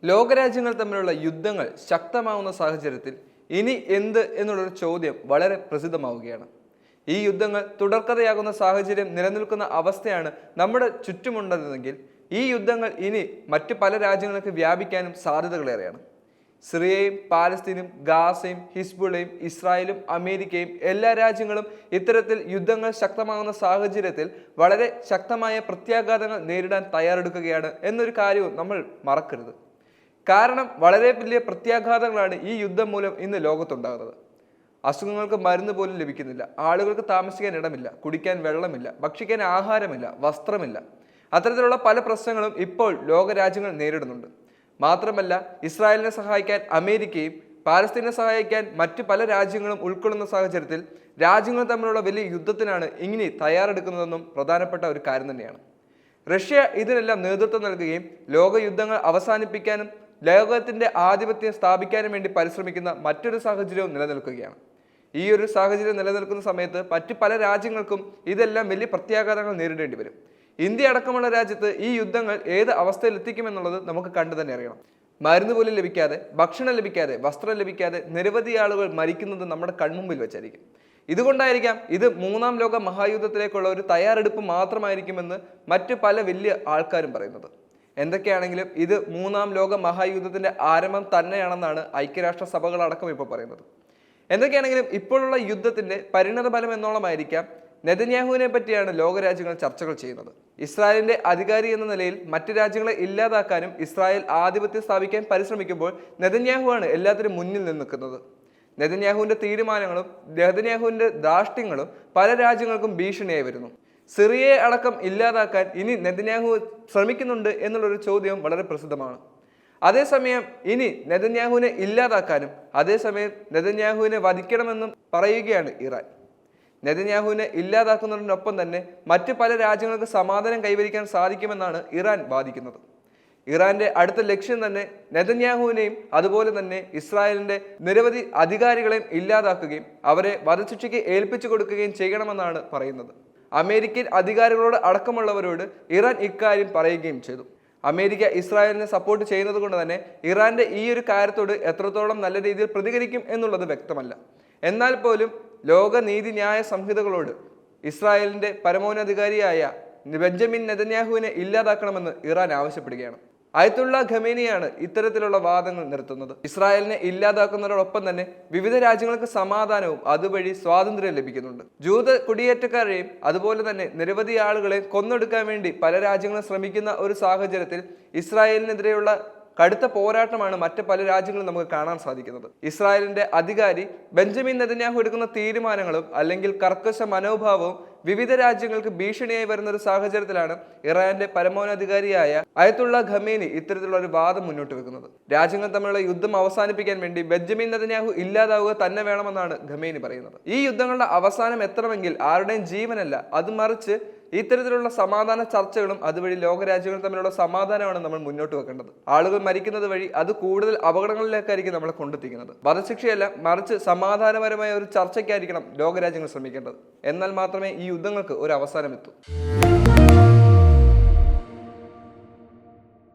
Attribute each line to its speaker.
Speaker 1: ലോകരാജ്യങ്ങൾ തമ്മിലുള്ള യുദ്ധങ്ങൾ ശക്തമാവുന്ന സാഹചര്യത്തിൽ ഇനി എന്ത് എന്നുള്ളൊരു ചോദ്യം വളരെ പ്രസിദ്ധമാവുകയാണ്. ഈ യുദ്ധങ്ങൾ തുടർക്കഥയാകുന്ന സാഹചര്യം നിലനിൽക്കുന്ന അവസ്ഥയാണ് നമ്മുടെ ചുറ്റുമുണ്ടെങ്കിൽ ഈ യുദ്ധങ്ങൾ ഇനി മറ്റ് പല രാജ്യങ്ങൾക്ക് വ്യാപിക്കാനും സാധ്യതകളേറെയാണ്. സിറിയയും പാലസ്തീനും ഗാസയും ഹിസ്ബുള്ളയും ഇസ്രായേലും അമേരിക്കയും എല്ലാ രാജ്യങ്ങളും ഇത്തരത്തിൽ യുദ്ധങ്ങൾ ശക്തമാകുന്ന സാഹചര്യത്തിൽ വളരെ ശക്തമായ പ്രത്യാഘാതങ്ങൾ നേരിടാൻ തയ്യാറെടുക്കുകയാണ് എന്നൊരു കാര്യവും നമ്മൾ മറക്കരുത്. കാരണം വളരെ വലിയ പ്രത്യാഘാതങ്ങളാണ് ഈ യുദ്ധം മൂലം ഇന്ന് ലോകത്തുണ്ടാകുന്നത്. അസുഖങ്ങൾക്ക് മരുന്ന് പോലും ലഭിക്കുന്നില്ല, ആളുകൾക്ക് താമസിക്കാൻ ഇടമില്ല, കുടിക്കാൻ വെള്ളമില്ല, ഭക്ഷിക്കാൻ ആഹാരമില്ല, വസ്ത്രമില്ല. അത്തരത്തിലുള്ള പല പ്രശ്നങ്ങളും ഇപ്പോൾ ലോകരാജ്യങ്ങൾ നേരിടുന്നുണ്ട്. മാത്രമല്ല, ഇസ്രായേലിനെ സഹായിക്കാൻ അമേരിക്കയും പാലസ്തീനെ സഹായിക്കാൻ മറ്റ് പല രാജ്യങ്ങളും ഉൾക്കൊള്ളുന്ന സാഹചര്യത്തിൽ രാജ്യങ്ങൾ തമ്മിലുള്ള വലിയ യുദ്ധത്തിനാണ് ഇങ്ങനെ തയ്യാറെടുക്കുന്നതെന്നും പ്രധാനപ്പെട്ട ഒരു കാര്യം തന്നെയാണ്. റഷ്യ ഇതിനെല്ലാം നേതൃത്വം നൽകുകയും ലോകയുദ്ധങ്ങൾ അവസാനിപ്പിക്കാനും ലോകത്തിന്റെ ആധിപത്യം സ്ഥാപിക്കാനും വേണ്ടി പരിശ്രമിക്കുന്ന മറ്റൊരു സാഹചര്യവും നിലനിൽക്കുകയാണ്. ഈ ഒരു സാഹചര്യം നിലനിൽക്കുന്ന സമയത്ത് മറ്റു പല രാജ്യങ്ങൾക്കും ഇതെല്ലാം വലിയ പ്രത്യാഘാതങ്ങൾ നേരിടേണ്ടി വരും. ഇന്ത്യ അടക്കമുള്ള രാജ്യത്ത് ഈ യുദ്ധങ്ങൾ ഏത് അവസ്ഥയിൽ എത്തിക്കുമെന്നുള്ളത് നമുക്ക് കണ്ടു തന്നെ അറിയണം. മരുന്ന് പോലും ലഭിക്കാതെ, ഭക്ഷണം ലഭിക്കാതെ, വസ്ത്രം ലഭിക്കാതെ നിരവധി ആളുകൾ മരിക്കുന്നത് നമ്മുടെ കൺമുമ്പിൽ വെച്ചായിരിക്കും. ഇതുകൊണ്ടായിരിക്കാം ഇത് മൂന്നാം ലോക മഹായുദ്ധത്തിലേക്കുള്ള ഒരു തയ്യാറെടുപ്പ് മാത്രമായിരിക്കുമെന്ന് മറ്റു പല വലിയ ആൾക്കാരും പറയുന്നത്. എന്തൊക്കെയാണെങ്കിലും ഇത് മൂന്നാം ലോക മഹായുദ്ധത്തിന്റെ ആരംഭം തന്നെയാണെന്നാണ് ഐക്യരാഷ്ട്ര സഭകളടക്കം ഇപ്പോൾ പറയുന്നത്. എന്തൊക്കെയാണെങ്കിലും ഇപ്പോഴുള്ള യുദ്ധത്തിന്റെ പരിണത ഫലം എന്നോളമായിരിക്കാം നെതന്യാഹുവിനെ പറ്റിയാണ് ലോകരാജ്യങ്ങൾ ചർച്ചകൾ ചെയ്യുന്നത്. ഇസ്രായേലിന്റെ അധികാരി എന്ന നിലയിൽ മറ്റ് രാജ്യങ്ങളെ ഇല്ലാതാക്കാനും ഇസ്രായേൽ ആധിപത്യം സ്ഥാപിക്കാൻ പരിശ്രമിക്കുമ്പോൾ നെതന്യാഹുവാണ് എല്ലാത്തിനും മുന്നിൽ നിൽക്കുന്നത്. നെതന്യാഹുവിന്റെ തീരുമാനങ്ങളും നെതന്യാഹുവിന്റെ ധാർഷ്ട്യങ്ങളും പല രാജ്യങ്ങൾക്കും ഭീഷണിയായി വരുന്നു. സിറിയയെ അടക്കം ഇല്ലാതാക്കാൻ ഇനി നെതന്യാഹു ശ്രമിക്കുന്നുണ്ട് എന്നുള്ളൊരു ചോദ്യം വളരെ പ്രസിദ്ധമാണ്. അതേസമയം ഇനി നെതന്യാഹുവിനെ ഇല്ലാതാക്കാനും അതേസമയം നെതന്യാഹുവിനെ വധിക്കണമെന്നും പറയുകയാണ് ഇറാൻ. നെതന്യാഹുവിനെ ഇല്ലാതാക്കുന്നതിനൊപ്പം തന്നെ മറ്റ് പല രാജ്യങ്ങൾക്ക് സമാധാനം കൈവരിക്കാൻ സാധിക്കുമെന്നാണ് ഇറാൻ വാദിക്കുന്നത്. ഇറാന്റെ അടുത്ത ലക്ഷ്യം തന്നെ നെതന്യാഹുവിനെയും അതുപോലെ തന്നെ ഇസ്രായേലിന്റെ നിരവധി അധികാരികളെയും ഇല്ലാതാക്കുകയും അവരെ വധശിക്ഷയ്ക്ക് ഏൽപ്പിച്ചു കൊടുക്കുകയും ചെയ്യണമെന്നാണ് പറയുന്നത്. അമേരിക്കൻ അധികാരികളോട് അടക്കമുള്ളവരോട് ഇറാൻ ഇക്കാര്യം പറയുകയും ചെയ്തു. അമേരിക്ക ഇസ്രായേലിനെ സപ്പോർട്ട് ചെയ്യുന്നത് കൊണ്ട് തന്നെ ഇറാന്റെ ഈ ഒരു കാര്യത്തോട് എത്രത്തോളം നല്ല രീതിയിൽ പ്രതികരിക്കും എന്നുള്ളത് വ്യക്തമല്ല. എന്നാൽ പോലും ലോക നീതിന്യായ സംഹിതകളോട് ഇസ്രായേലിന്റെ പരമോന്നതാധികാരിയായ ബെഞ്ചമിൻ നെതന്യാഹുവിനെ ഇല്ലാതാക്കണമെന്ന് ഇറാൻ ആവശ്യപ്പെടുകയാണ്. അയത്തുള്ള ഖമേനിയാണ് ഇത്തരത്തിലുള്ള വാദങ്ങൾ നിർത്തുന്നത്. ഇസ്രായേലിനെ ഇല്ലാതാക്കുന്നതോടൊപ്പം തന്നെ വിവിധ രാജ്യങ്ങൾക്ക് സമാധാനവും അതുവഴി സ്വാതന്ത്ര്യം ലഭിക്കുന്നുണ്ട്. ജൂത കുടിയേറ്റക്കാരെയും അതുപോലെ തന്നെ നിരവധി ആളുകളെ കൊന്നൊടുക്കാൻ വേണ്ടി പല രാജ്യങ്ങളും ശ്രമിക്കുന്ന ഒരു സാഹചര്യത്തിൽ ഇസ്രായേലിനെതിരെയുള്ള കടുത്ത പോരാട്ടമാണ് മറ്റ് പല രാജ്യങ്ങളും നമുക്ക് കാണാൻ സാധിക്കുന്നത്. ഇസ്രായേലിന്റെ അധികാരി ബെഞ്ചമിൻ നെതന്യാഹു എടുക്കുന്ന തീരുമാനങ്ങളും അല്ലെങ്കിൽ കർക്കശ മനോഭാവവും വിവിധ രാജ്യങ്ങൾക്ക് ഭീഷണിയായി വരുന്ന ഒരു സാഹചര്യത്തിലാണ് ഇറാന്റെ പരമോന്നതാധികാരിയായ അയത്തുള്ള ഖമേനി ഇത്തരത്തിലുള്ള ഒരു വാദം മുന്നോട്ട് വെക്കുന്നത്. രാജ്യങ്ങൾ തമ്മിലുള്ള യുദ്ധം അവസാനിപ്പിക്കാൻ വേണ്ടി ബെഞ്ചമിൻ നെതന്യാഹു ഇല്ലാതാവുക തന്നെ വേണമെന്നാണ് ഖമേനി പറയുന്നത്. ഈ യുദ്ധങ്ങളുടെ അവസാനം എത്തണമെങ്കിൽ ആരുടെയും ജീവനല്ല, അത് മറിച്ച് ഇത്തരത്തിലുള്ള സമാധാന ചർച്ചകളും അതുവഴി ലോകരാജ്യങ്ങൾ തമ്മിലുള്ള സമാധാനമാണ് നമ്മൾ മുന്നോട്ട് വെക്കേണ്ടത്. ആളുകൾ മരിക്കുന്നത് വഴി അത് കൂടുതൽ അപകടങ്ങളിലേക്കായിരിക്കും നമ്മളെ കൊണ്ടെത്തിക്കുന്നത്. വധശിക്ഷയല്ല, മറിച്ച് സമാധാനപരമായ ഒരു ചർച്ചയ്ക്കായിരിക്കണം ലോകരാജ്യങ്ങൾ ശ്രമിക്കേണ്ടത്. എന്നാൽ മാത്രമേ ഈ യുദ്ധങ്ങൾക്ക് ഒരു അവസാനം എത്തൂ.